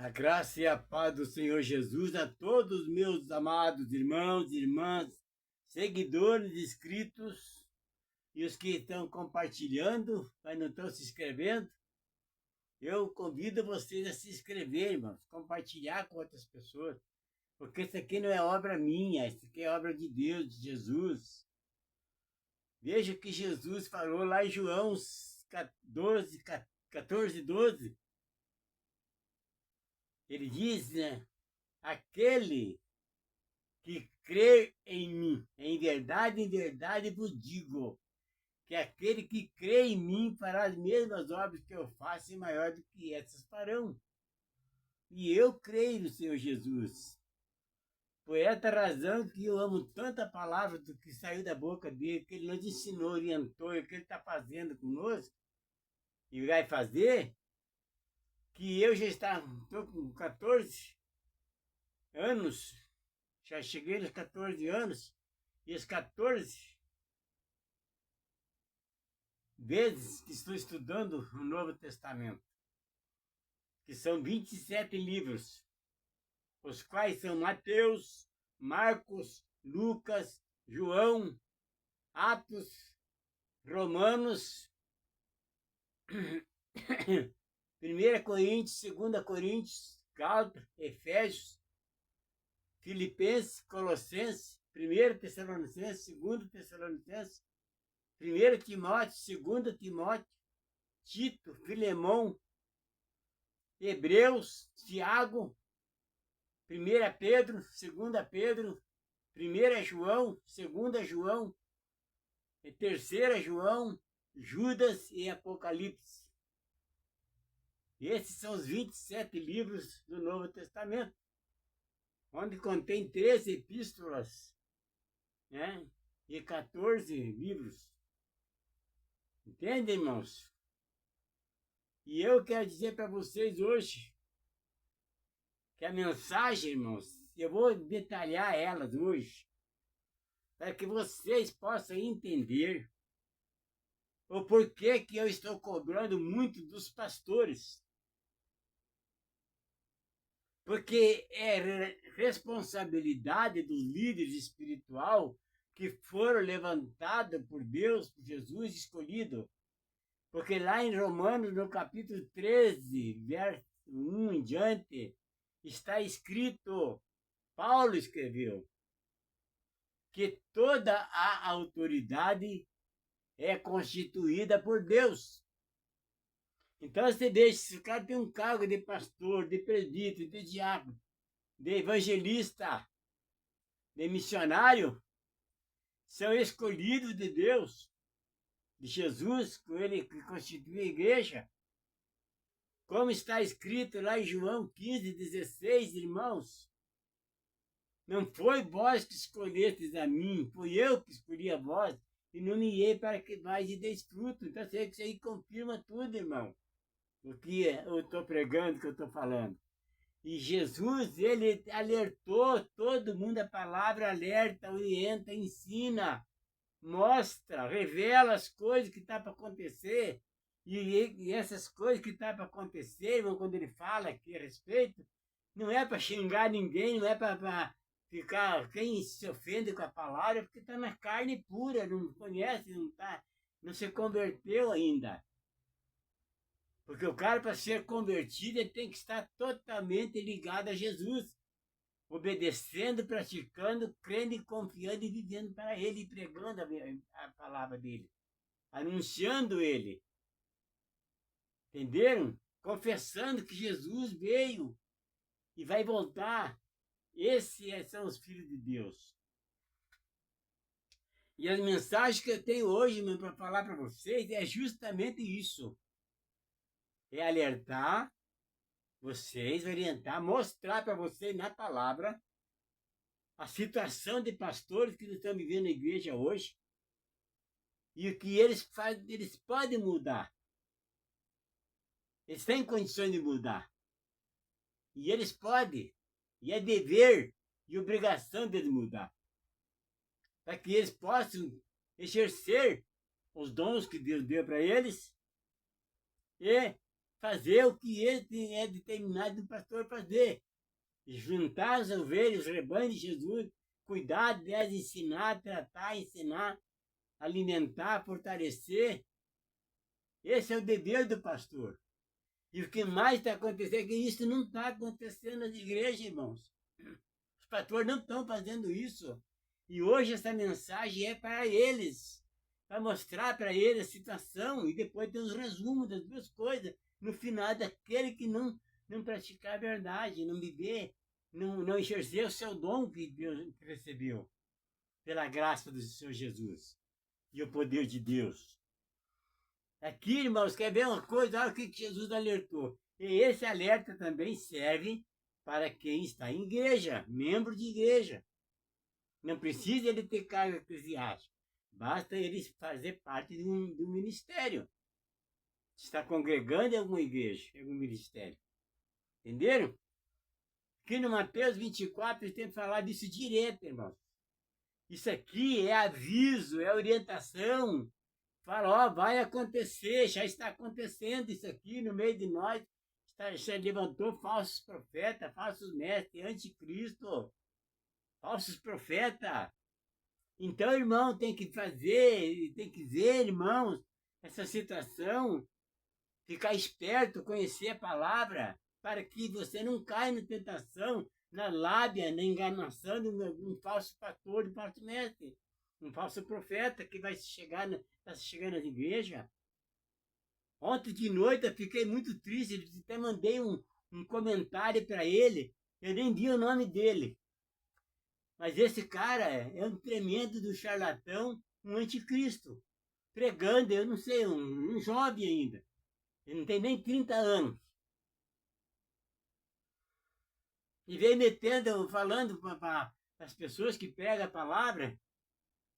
A graça e a paz do Senhor Jesus a todos os meus amados irmãos e irmãs, seguidores, inscritos e os que estão compartilhando, mas não estão se inscrevendo. Eu convido vocês a se inscrever, irmãos, compartilhar com outras pessoas, porque isso aqui não é obra minha, isso aqui é obra de Deus, de Jesus. Veja o que Jesus falou lá em João 14:12. Ele diz, né? Aquele que crê em mim, em verdade vos digo, que aquele que crê em mim fará as mesmas obras que eu faço e maior do que essas farão. E eu creio no Senhor Jesus. Por esta razão que eu amo tanto a palavra do que saiu da boca dele, que ele nos ensinou, orientou, e o que ele está fazendo conosco, e vai fazer, que eu já estou com 14 anos, já cheguei nos 14 anos, e os 14 vezes que estou estudando o Novo Testamento, que são 27 livros, os quais são Mateus, Marcos, Lucas, João, Atos, Romanos, 1 Coríntios, 2 Coríntios, Gálatas, Efésios, Filipenses, Colossenses, 1 Tessalonicenses, 2 Tessalonicenses, 1 Timóteo, 2 Timóteo, Tito, Filemão, Hebreus, Tiago, 1 Pedro, 2 Pedro, 1 João, 2 João, 3 João, Judas e Apocalipse. Esses são os 27 livros do Novo Testamento, onde contém 13 epístolas, né? E 14 livros. Entende, irmãos? E eu quero dizer para vocês hoje que a mensagem, irmãos, eu vou detalhar elas hoje, para que vocês possam entender o porquê que eu estou cobrando muito dos pastores. Porque é responsabilidade dos líderes espirituais que foram levantados por Deus, por Jesus escolhido. Porque lá em Romanos, no capítulo 13, verso 1 em diante, está escrito, Paulo escreveu, que toda a autoridade é constituída por Deus. Então você deixa, se o cara tem um cargo de pastor, de presbítero, de diácono, de evangelista, de missionário, são escolhidos de Deus, de Jesus, com ele que constitui a igreja. Como está escrito lá em João 15:16, irmãos, não foi vós que escolhestes a mim, foi eu que escolhi a vós e nomeei para que mais deis fruto. Então isso aí confirma tudo, irmão, o que eu estou pregando, o que eu estou falando. E Jesus, ele alertou todo mundo, a palavra alerta, orienta, ensina, mostra, revela as coisas que estão para acontecer. E essas coisas que estão para acontecer, irmão, quando ele fala aqui a respeito, não é para xingar ninguém, não é para ficar, quem se ofende com a palavra, porque está na carne pura, não conhece, não se converteu ainda. Porque o cara, para ser convertido, ele tem que estar totalmente ligado a Jesus, obedecendo, praticando, crendo e confiando e vivendo para ele, e pregando a palavra dele, anunciando ele. Entenderam? Confessando que Jesus veio e vai voltar. Esses são os filhos de Deus. E as mensagens que eu tenho hoje para falar para vocês é justamente isso. É alertar vocês, orientar, mostrar para vocês na palavra a situação de pastores que estão vivendo na igreja hoje e o que eles fazem, eles podem mudar. Eles têm condições de mudar. E eles podem. E é dever e obrigação deles mudar. Para que eles possam exercer os dons que Deus deu para eles e fazer o que ele é determinado do pastor fazer. Juntar as ovelhas, os rebanhos de Jesus, cuidar delas, ensinar, tratar, ensinar, alimentar, fortalecer. Esse é o dever do pastor. E o que mais está acontecendo é que isso não está acontecendo nas igrejas, irmãos. Os pastores não estão fazendo isso. E hoje essa mensagem é para eles, para mostrar para eles a situação e depois ter os resumos das duas coisas. No final, daquele que não praticar a verdade, não viver, não exercer o seu dom que Deus recebeu, pela graça do Senhor Jesus e o poder de Deus. Aqui, irmãos, quer ver uma coisa? Olha o que Jesus alertou. E esse alerta também serve para quem está em igreja, membro de igreja. Não precisa ele ter cargo eclesiástico. Basta ele fazer parte de um ministério. Está congregando em alguma igreja, em algum ministério. Entenderam? Aqui no Mateus 24, ele tem que falar disso direto, irmãos. Isso aqui é aviso, é orientação. Fala, ó, vai acontecer, já está acontecendo isso aqui no meio de nós. Já levantou falsos profetas, falsos mestres, anticristo, falsos profetas. Então, irmão, tem que ver, irmãos, essa situação, ficar esperto, conhecer a palavra, para que você não caia na tentação, na lábia, na enganação de um falso pastor, de um falso mestre, um falso profeta que vai está chegando às igrejas. Ontem de noite eu fiquei muito triste, até mandei um comentário para ele, eu nem vi o nome dele. Mas esse cara é um tremendo do charlatão, um anticristo, pregando, eu não sei, um jovem ainda. Ele não tem nem 30 anos. E vem metendo, falando para as pessoas que pregam a palavra,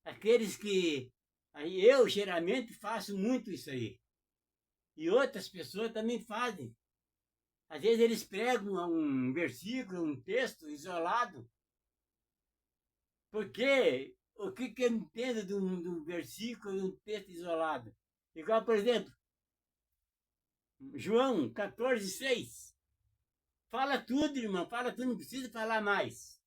aqueles que... Eu, geralmente, faço muito isso aí. E outras pessoas também fazem. Às vezes eles pregam um versículo, um texto isolado. Porque o que eu entendo de um versículo e um texto isolado? Igual, por exemplo, João 14:6. Fala tudo, irmão, fala tudo, não precisa falar mais.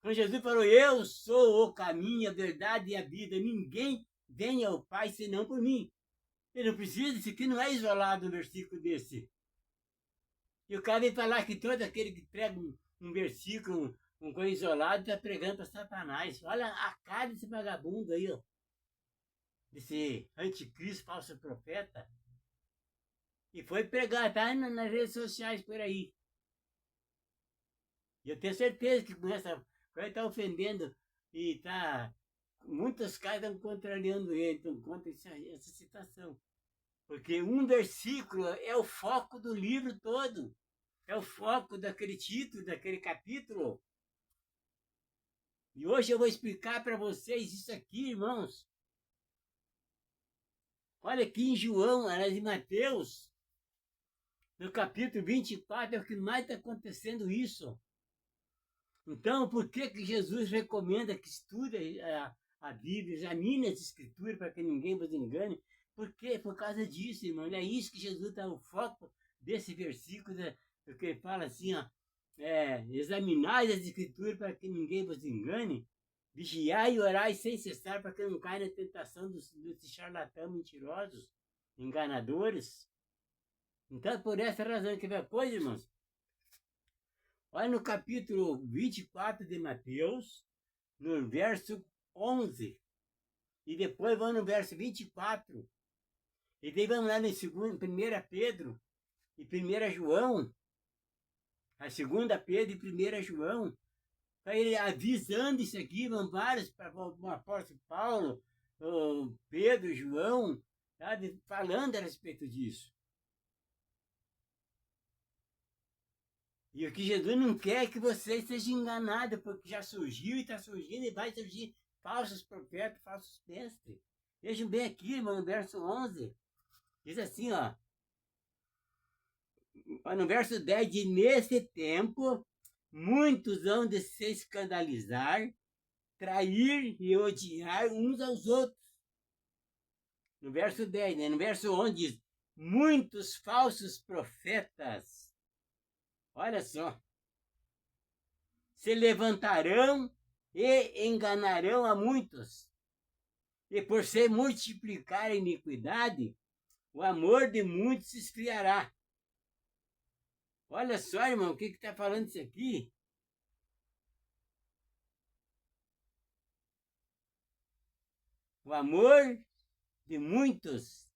Quando Jesus falou, eu sou o caminho, a verdade e a vida, ninguém vem ao Pai senão por mim. Ele não precisa, isso aqui não é isolado um versículo desse. E o cara vem falar que todo aquele que prega um versículo, um coisa isolado, está pregando para Satanás. Olha a cara desse vagabundo aí, ó. Desse anticristo, falso profeta. E foi pregar, tá nas redes sociais por aí. E eu tenho certeza que com essa coisa está ofendendo e tá. Muitas caras estão contrariando ele, então contra essa situação. Porque um versículo é o foco do livro todo. É o foco daquele título, daquele capítulo. E hoje eu vou explicar para vocês isso aqui, irmãos. Olha aqui em João, em Mateus, no capítulo 24, é o que mais está acontecendo isso. Então, por que Jesus recomenda que estude a Bíblia, examine as Escrituras para que ninguém vos engane? Por quê? Por causa disso, irmão. É isso que Jesus está no foco desse versículo, porque ele fala assim, ó, examinai as Escrituras para que ninguém vos engane, vigiai e orai sem cessar para que não caia na tentação desses charlatãos mentirosos, enganadores. Então, por essa razão que vai coisa, irmãos. Olha no capítulo 24 de Mateus, no verso 11. E depois vamos no verso 24. E daí vamos lá no 1 Pedro e 1 João. A 2 Pedro e 1 João. Para ele avisando isso aqui, vão vários, para o apóstolo Paulo, Pedro, João, sabe, falando a respeito disso. E o que Jesus não quer é que vocês sejam enganados, porque já surgiu e está surgindo e vai surgir falsos profetas, falsos mestres. Vejam bem aqui, irmão, no verso 11. Diz assim, ó. No verso 10, de nesse tempo, muitos hão de se escandalizar, trair e odiar uns aos outros. No verso 10, né? No verso 11 diz, muitos falsos profetas, olha só, se levantarão e enganarão a muitos. E por se multiplicar a iniquidade, o amor de muitos se esfriará. Olha só, irmão, o que está falando isso aqui? O amor de muitos.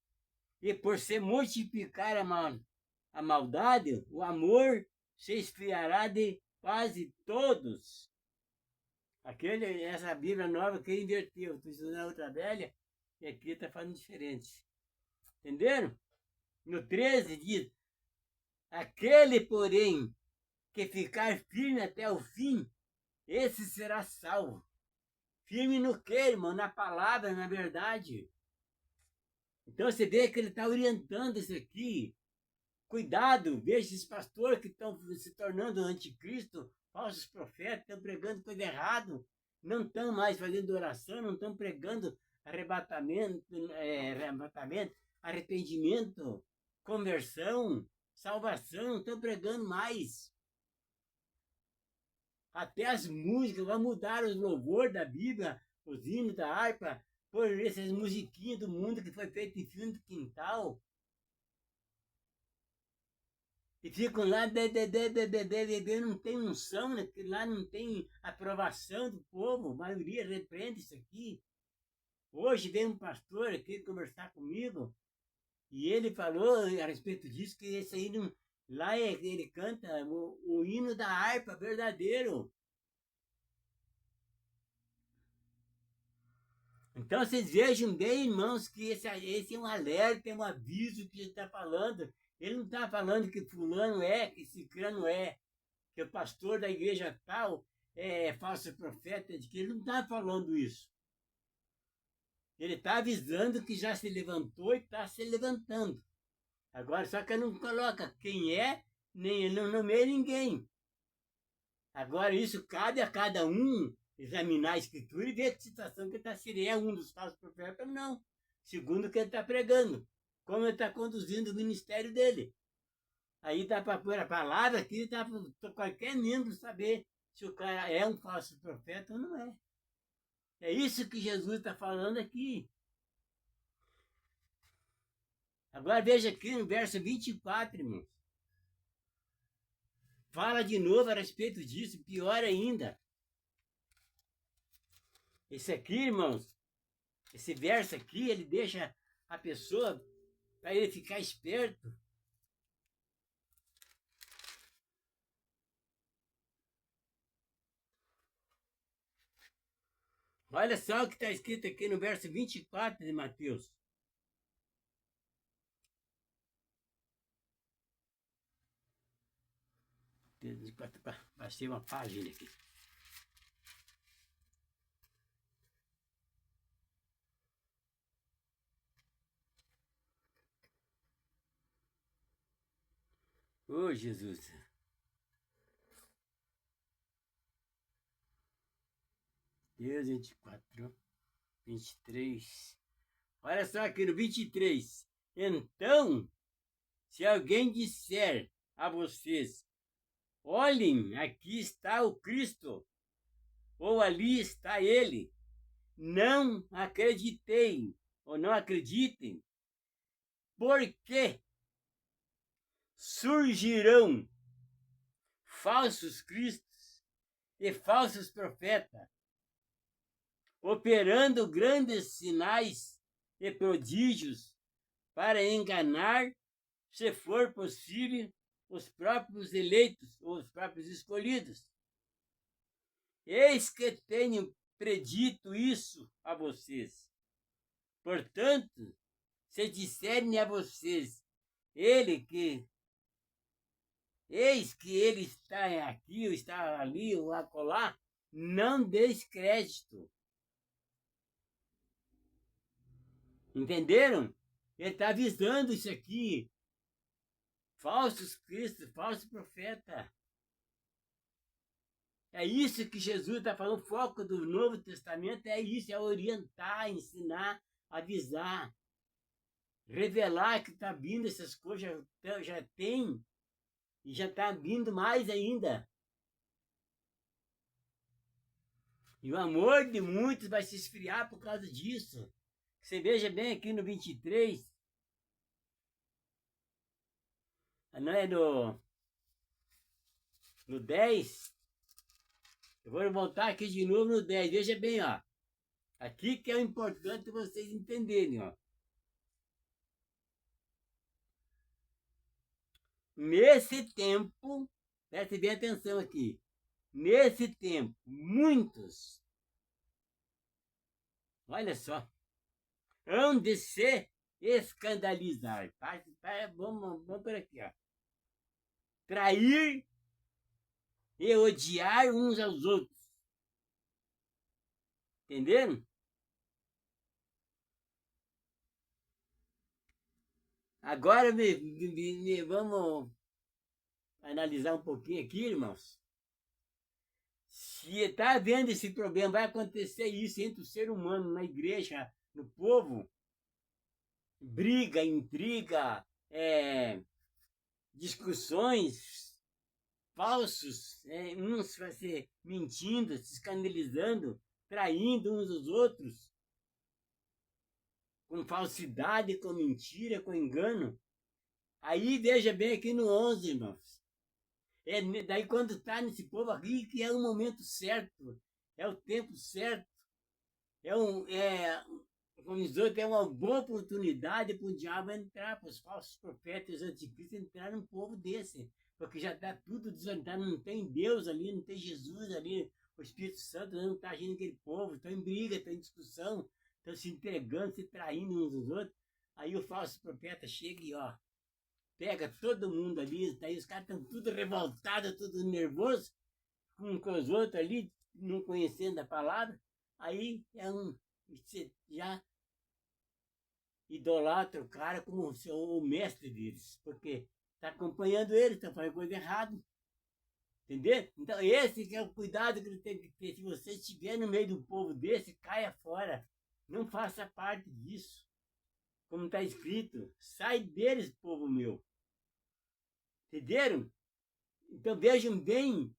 E por se multiplicar a maldade, o amor se esfriará de quase todos. Essa Bíblia nova que inverteu. Estou estudando a outra velha e aqui está falando diferente. Entenderam? No 13 diz: aquele, porém, que ficar firme até o fim, esse será salvo. Firme no quê, irmão? Na palavra, na verdade. Então você vê que ele está orientando isso aqui. Cuidado, veja esses pastores que estão se tornando anticristo, falsos profetas, estão pregando coisa errada, não estão mais fazendo oração, não estão pregando arrebatamento, arrependimento, conversão, salvação, não estão pregando mais. Até as músicas, vão mudar os louvores da Bíblia, os hinos da harpa, por essas musiquinhas do mundo que foi feito em fundo do quintal. E ficam lá, não tem unção, né? Porque lá não tem aprovação do povo, a maioria repreende isso aqui. Hoje veio um pastor aqui conversar comigo, e ele falou a respeito disso, que esse aí não, lá ele canta o hino da harpa verdadeiro. Então vocês vejam bem, irmãos, que esse é um alerta, é um aviso que ele está falando. Ele não está falando que fulano é, que ciclano é, que o pastor da igreja tal é falso profeta, de que ele não está falando isso. Ele está avisando que já se levantou e está se levantando. Agora, só que ele não coloca quem é, nem ele não nomeia ninguém. Agora, isso cabe a cada um examinar a escritura e ver a situação que está, se ele é um dos falsos profetas ou não, segundo o que ele está pregando, como ele está conduzindo o ministério dele. Aí dá para pôr a palavra aqui, dá para qualquer membro saber se o cara é um falso profeta ou não é. É isso que Jesus está falando aqui. Agora veja aqui no verso 24, irmãos. Fala de novo a respeito disso, pior ainda. Esse aqui, irmãos, esse verso aqui, ele deixa a pessoa para ele ficar esperto. Olha só o que está escrito aqui no verso 24 de Mateus. Passei uma página aqui. Ô, Jesus. Deus, 24, 23. Olha só aqui no 23. Então, se alguém disser a vocês, olhem, aqui está o Cristo, ou ali está ele, não acreditei, ou não acreditem, porque surgirão falsos cristos e falsos profetas, operando grandes sinais e prodígios para enganar, se for possível, os próprios eleitos ou os próprios escolhidos. Eis que tenho predito isso a vocês. Portanto, se disserem a vocês, eis que ele está aqui, ou está ali, ou acolá, não deis crédito. Entenderam? Ele está avisando isso aqui. Falsos cristos, falso profeta. É isso que Jesus está falando. O foco do Novo Testamento é isso, é orientar, ensinar, avisar. revelar que está vindo essas coisas, já tem, e já está vindo mais ainda. E o amor de muitos vai se esfriar por causa disso. Você veja bem aqui no 23, não é no 10. Eu vou voltar aqui de novo no 10. Veja bem, ó. Aqui que é o importante vocês entenderem, ó. Nesse tempo, preste bem atenção aqui. Nesse tempo, muitos, olha só, hão de se escandalizar. Vamos por aqui, ó. Trair e odiar uns aos outros. Entenderam? Agora vamos analisar um pouquinho aqui, irmãos. Se está havendo esse problema, vai acontecer isso entre o ser humano, na igreja, no povo. Briga, intriga, discussões falsos, uns vai ser mentindo, se escandalizando, traindo uns aos outros, com falsidade, com mentira, com engano. Aí veja bem aqui no 11, irmãos. Daí quando está nesse povo aqui, que é o momento certo, é o tempo certo, como diz outro, é uma boa oportunidade para o diabo entrar, para os falsos profetas anticristos entrar num povo desse, porque já está tudo desorientado, não tem Deus ali, não tem Jesus ali, o Espírito Santo não está agindo naquele povo, estão em briga, estão em discussão, estão se entregando, se traindo uns aos outros. Aí o falso profeta chega e pega todo mundo ali, daí os caras estão tudo revoltados, tudo nervoso, com os outros ali, não conhecendo a palavra. Aí já idolatra o cara como o mestre deles, porque está acompanhando ele, está fazendo coisa errada. Entendeu? Então, esse que é o cuidado que ele tem que ter. Se você estiver no meio do povo desse, caia fora. Não faça parte disso. Como está escrito, sai deles, povo meu. Entenderam? Então vejam bem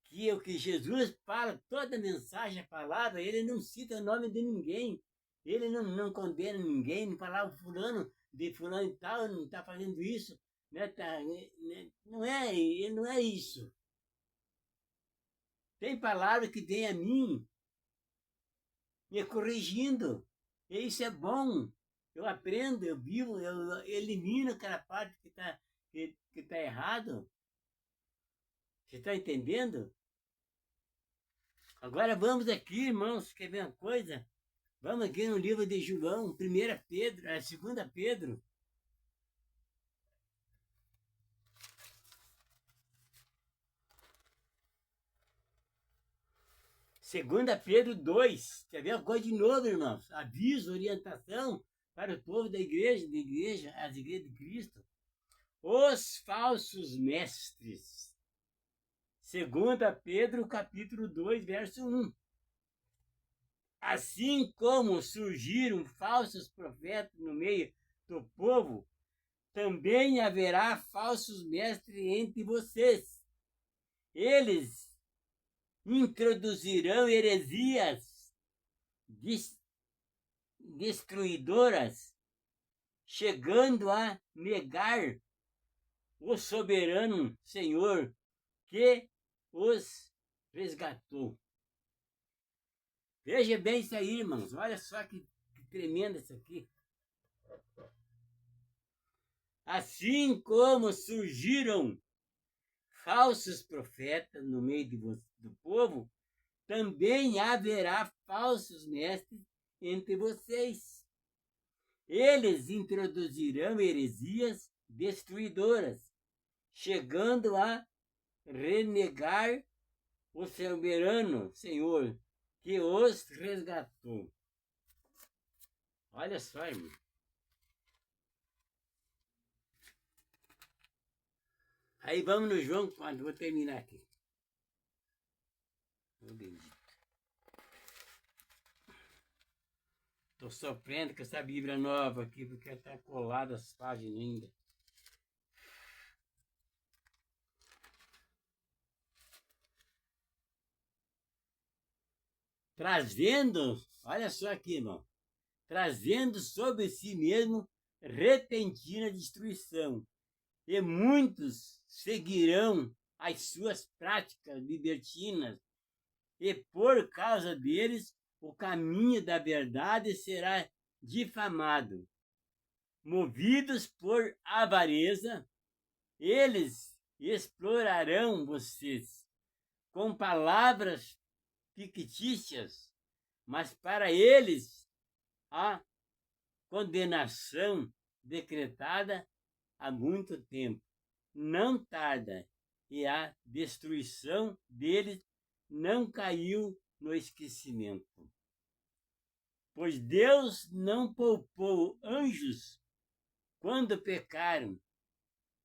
que o que Jesus fala, toda a mensagem, a palavra, ele não cita o nome de ninguém. Ele não condena ninguém, não fala fulano e tal, não está fazendo isso. Né, não é isso. Tem palavra que vem a mim me corrigindo. E isso é bom. Eu aprendo, eu vivo, eu elimino aquela parte que tá errado. Você está entendendo? Agora vamos aqui, irmãos, quer ver uma coisa? Vamos aqui no livro de João, 1 Pedro, 2 Pedro. 2 Pedro 2. Quer ver uma coisa de novo, irmãos? Aviso, orientação para o povo da igreja, as igrejas de Cristo. Os falsos mestres. 2 Pedro, capítulo 2, verso 1. Assim como surgiram falsos profetas no meio do povo, também haverá falsos mestres entre vocês. Eles introduzirão heresias destruidoras, chegando a negar o soberano Senhor que os resgatou. Veja bem isso aí, irmãos. Olha só que tremendo isso aqui. Assim como surgiram falsos profetas no meio do povo, também haverá falsos mestres entre vocês. Eles introduzirão heresias destruidoras, chegando a renegar o soberano Senhor que os resgatou. Olha só, irmão. Aí vamos no João 4, vou terminar aqui. Oh, bendito. Estou sofrendo com essa Bíblia nova aqui, porque está colada as páginas ainda. Trazendo, olha só aqui, irmão, trazendo sobre si mesmo repentina destruição. E muitos seguirão as suas práticas libertinas, e por causa deles o caminho da verdade será difamado. Movidos por avareza, eles explorarão vocês com palavras fictícias, mas para eles a condenação decretada há muito tempo não tarda, e a destruição deles não caiu no esquecimento. Pois Deus não poupou anjos quando pecaram,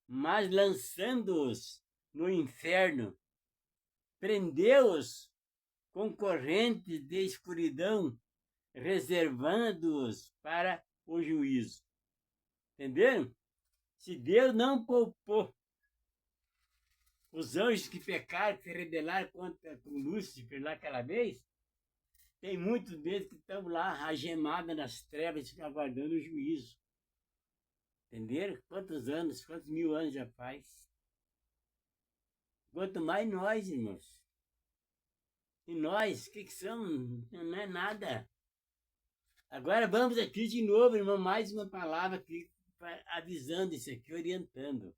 mas lançando-os no inferno, prendeu-os com correntes de escuridão, reservando-os para o juízo. Entenderam? Se Deus não poupou os anjos que pecaram, que se rebelaram contra Lúcifer lá aquela vez, tem muitos deles que estão lá algemados nas trevas, aguardando o juízo. Entenderam? Quantos anos, quantos mil anos já faz? Quanto mais nós, irmãos. E nós, o que somos? Não é nada. Agora vamos aqui de novo, irmão, mais uma palavra aqui, avisando isso aqui, orientando.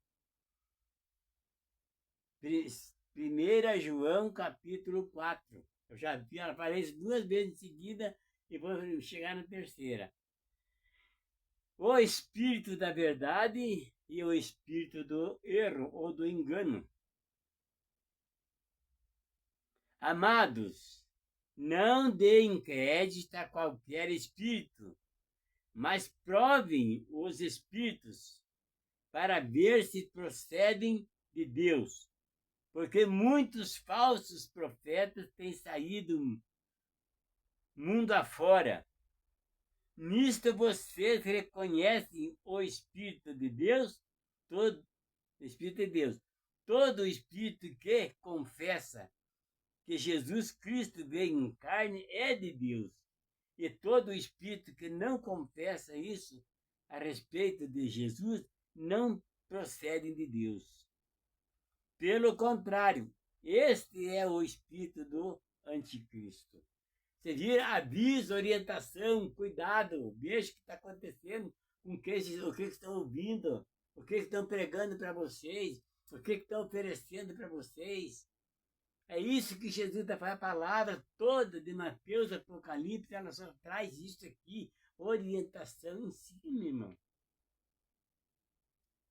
1 João, capítulo 4. Eu já falei isso 2 vezes em seguida e vou chegar na terceira. O espírito da verdade e o espírito do erro ou do engano. Amados, não deem crédito a qualquer espírito, mas provem os espíritos para ver se procedem de Deus, porque muitos falsos profetas têm saído mundo afora. Nisto vocês reconhecem o Espírito de Deus, todo Espírito de Deus, todo espírito que confessa que Jesus Cristo veio em carne é de Deus. E todo espírito que não confessa isso a respeito de Jesus não procede de Deus. Pelo contrário, este é o espírito do anticristo. Você vira aviso, orientação, cuidado, veja o que está acontecendo, o que estão ouvindo, o que estão pregando para vocês, o que estão oferecendo para vocês. É isso que Jesus está falando, a palavra toda de Mateus, Apocalipse, ela só traz isso aqui, orientação em cima, irmão.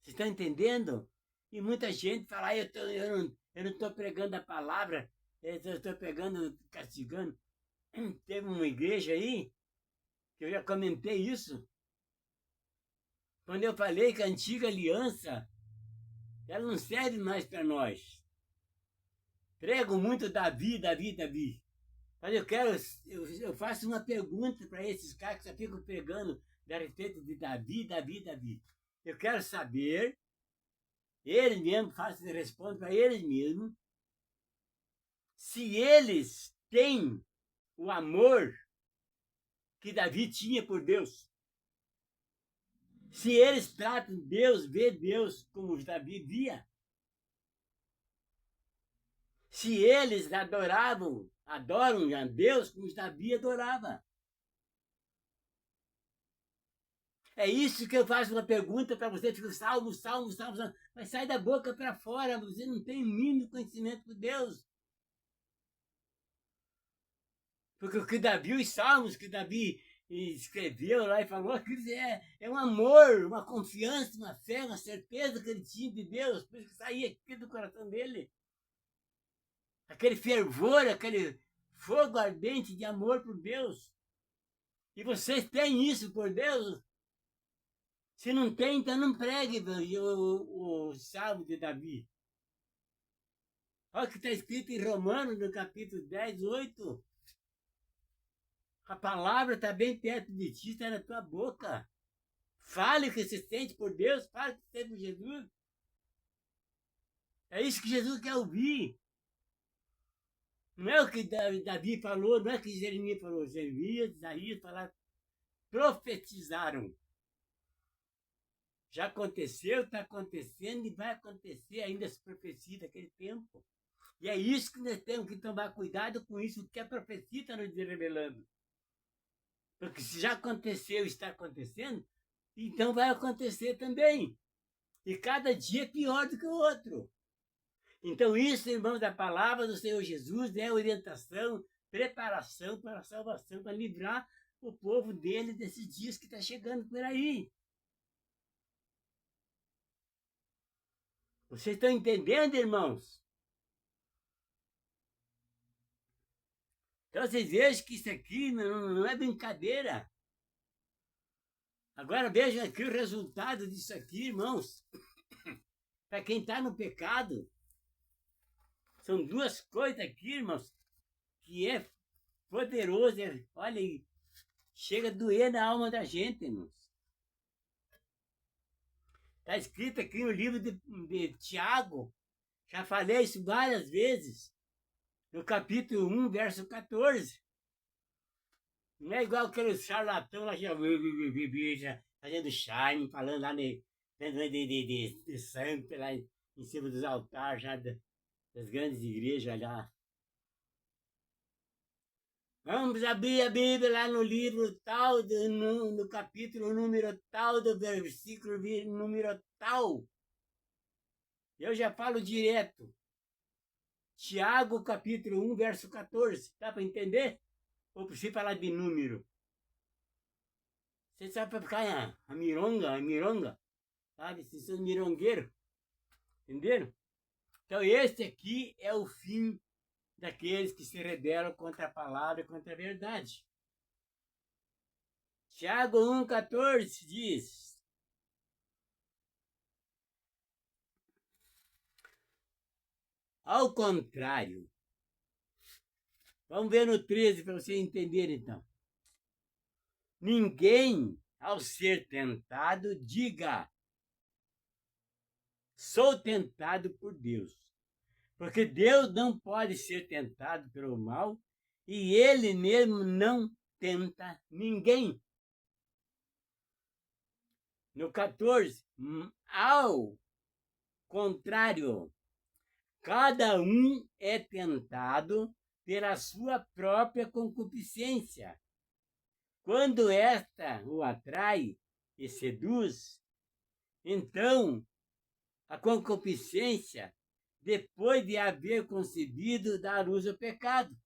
Vocês estão entendendo? E muita gente fala, eu não estou pregando a palavra, eu estou pregando, castigando. Teve uma igreja aí, que eu já comentei isso, quando eu falei que a antiga aliança, ela não serve mais para nós. Prego muito Davi. Mas eu faço uma pergunta para esses caras que só ficam pregando a respeito de Davi. Eu quero saber, eles mesmos respondem para eles mesmos, se eles têm o amor que Davi tinha por Deus. Se eles tratam Deus, vê Deus como Davi via. Se eles adoram a Deus como Davi adorava. É isso que eu faço uma pergunta para você, fica salmo. Mas sai da boca para fora, você não tem o mínimo conhecimento de Deus. Porque o que Davi, os salmos que Davi escreveu lá e falou, é um amor, uma confiança, uma fé, uma certeza que ele tinha de Deus, por isso que saía aqui do coração dele. Aquele fervor, aquele fogo ardente de amor por Deus. E vocês têm isso por Deus? Se não tem, então não pregue o salmo de Davi. Olha o que está escrito em Romanos, no capítulo 10, 8. A palavra está bem perto de ti, está na tua boca. Fale o que você sente por Deus, fale o que você sente por Jesus. É isso que Jesus quer ouvir. Não é o que Davi falou, não é o que Jeremias falou. Jeremias, Isaías falaram, profetizaram. Já aconteceu, está acontecendo e vai acontecer ainda essa profecia daquele tempo. E é isso que nós temos que tomar cuidado com isso, que a profecia está nos revelando. Porque se já aconteceu e está acontecendo, então vai acontecer também. E cada dia é pior do que o outro. Então isso, irmãos, da palavra do Senhor Jesus é orientação, preparação para a salvação, para livrar o povo dele desses dias que está chegando por aí. Vocês estão entendendo, irmãos? Então vocês vejam que isso aqui não é brincadeira. Agora vejam aqui o resultado disso aqui, irmãos. Para quem está no pecado, são duas coisas aqui, irmãos, que é poderoso. Olha aí, chega a doer na alma da gente, irmãos. Está escrito aqui no livro de Tiago, já falei isso várias vezes, no capítulo 1, verso 14. Não é igual aquele charlatão lá, fazendo charme, falando lá de santo, lá em cima dos altares, já das grandes igrejas lá. Vamos abrir a Bíblia lá no livro tal, no capítulo número tal, do versículo número tal. Eu já falo direto. Tiago, capítulo 1, verso 14. Dá para entender? Ou preciso falar de número? Você sabe para ficar a mironga, sabe? Vocês são mirongueiros. Entenderam? Então, esse aqui é o fim daqueles que se rebelam contra a palavra e contra a verdade. Tiago 1,14 diz: ao contrário, vamos ver no 13 para vocês entenderem então. Ninguém, ao ser tentado, diga: sou tentado por Deus. Porque Deus não pode ser tentado pelo mal e ele mesmo não tenta ninguém. No 14, ao contrário, cada um é tentado pela sua própria concupiscência. Quando esta o atrai e seduz, então a concupiscência, depois de haver concebido, dá luz ao pecado.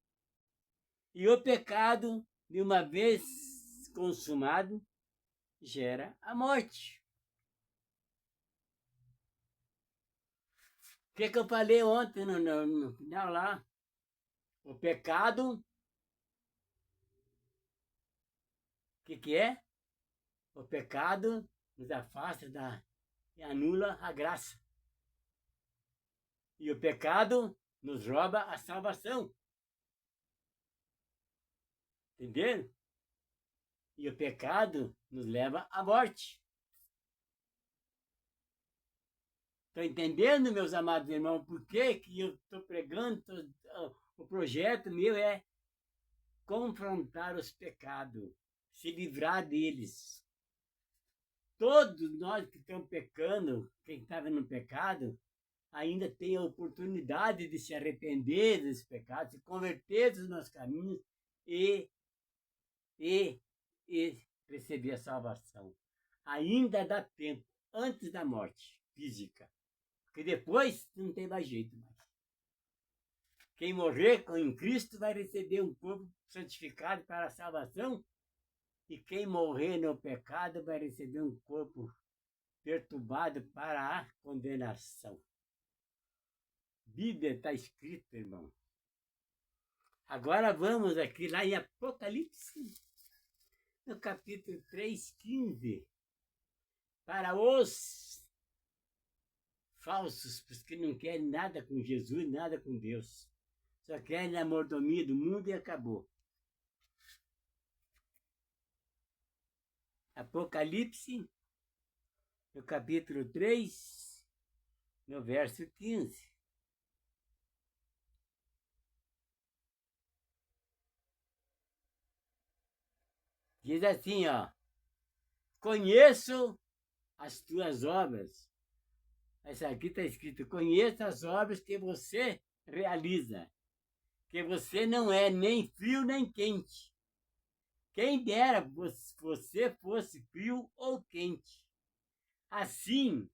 E o pecado, de uma vez consumado, gera a morte. O que eu falei ontem no final lá? O pecado, o que é? O pecado nos afasta e anula a graça. E o pecado nos rouba a salvação. Entenderam? E o pecado nos leva à morte. Estão entendendo, meus amados irmãos, por que eu estou pregando? O projeto meu é confrontar os pecados, se livrar deles. Todos nós que estamos pecando, quem estava no pecado, ainda tem a oportunidade de se arrepender desse pecado, se converter dos nossos caminhos e receber a salvação. Ainda dá tempo, antes da morte física. Porque depois não tem mais jeito mais. Quem morrer em Cristo vai receber um corpo santificado para a salvação, e quem morrer no pecado vai receber um corpo perturbado para a condenação. Bíblia está escrito, irmão. Agora vamos aqui lá em Apocalipse, no capítulo 3:15, para os falsos, porque não querem nada com Jesus, nada com Deus. Só querem a mordomia do mundo e acabou. Apocalipse, no capítulo 3, no verso 15. Diz assim, ó: conheço as tuas obras. Essa aqui está escrito: conheço as obras que você realiza, que você não é nem frio nem quente. Quem dera você fosse frio ou quente. Assim,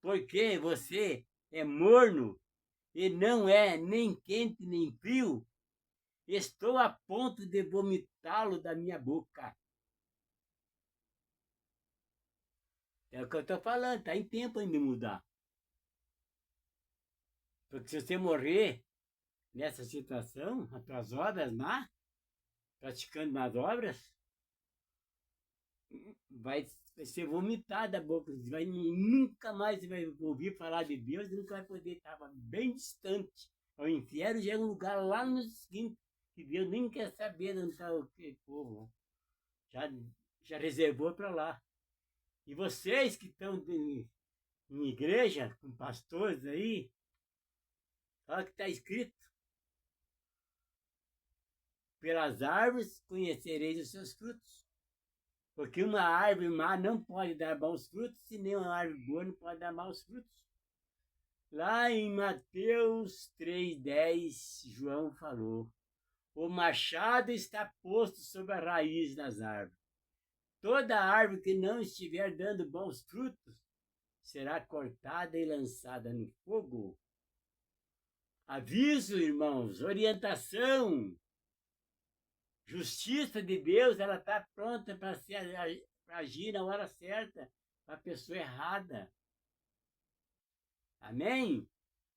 porque você é morno e não é nem quente nem frio, estou a ponto de vomitá-lo da minha boca. É o que eu estou falando, está em tempo ainda de mudar. Porque se você morrer nessa situação, as tuas obras má, praticando nas obras, vai ser vomitado da boca. Nunca mais você vai ouvir falar de Deus, nunca vai poder, estava bem distante. O inferno já é um lugar lá no seguinte, que Deus nem quer saber onde está o povo. Já reservou para lá. E vocês que estão em igreja, com pastores aí, olha o que está escrito: pelas árvores conhecereis os seus frutos. Porque uma árvore má não pode dar bons frutos, e nem uma árvore boa não pode dar maus frutos. Lá em Mateus 3,10, João falou: o machado está posto sobre a raiz das árvores. Toda árvore que não estiver dando bons frutos será cortada e lançada no fogo. Aviso, irmãos, orientação. Justiça de Deus, ela está pronta para agir na hora certa para a pessoa errada. Amém?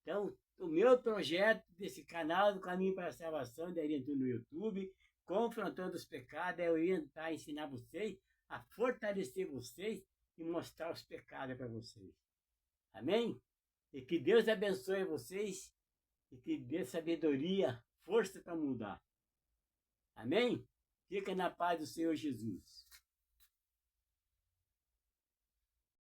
Então, o meu projeto desse canal do Caminho para a Salvação, daí no YouTube, confrontando os pecados, é orientar, ensinar vocês, a fortalecer vocês e mostrar os pecados para vocês. Amém? E que Deus abençoe vocês e que dê sabedoria, força para mudar. Amém? Fica na paz do Senhor Jesus.